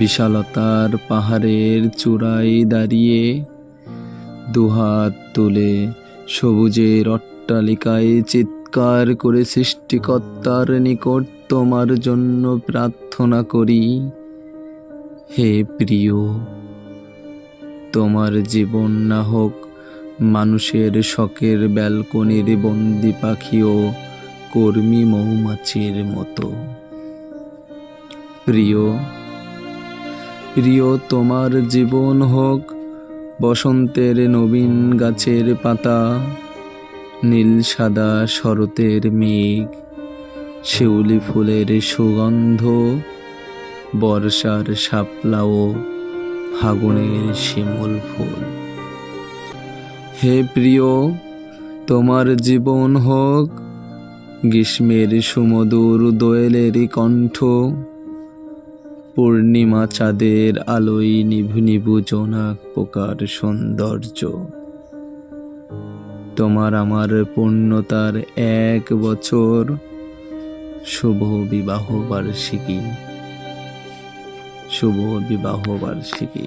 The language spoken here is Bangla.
বিশালতার পাহাড়ের চূড়ায় দাঁড়িয়ে দুহাত তুলে সবুজের অট্টালিকায় চিৎকার করে সৃষ্টিকর্তার নিকট তোমার জন্য প্রার্থনা করি, হে প্রিয়, তোমার জীবন না হোক মানুষের শখের ব্যালকনির বন্দি পাখি ও কর্মী মৌমাছির মতো। প্রিয়, প্রিয়, তোমার জীবন হোক বসন্তের নবীন গাছের পাতা, নীল সাদা শরতের মেঘ, শিউলি ফুলের সুগন্ধ, বর্ষার শাপলা ও ফাগুনের শিমুল ফুল। হে প্রিয়, তোমার জীবন হোক গ্রীষ্মের সুমধুর দোয়েলের কণ্ঠ, পূর্ণিমা চাঁদের আলোয় নিভু নিভু জোনাক পোকার সৌন্দর্য। তোমার আমার পূর্ণতার 1 বছর। শুভ বিবাহ বার্ষিকী, শুভ বিবাহ বার্ষিকী।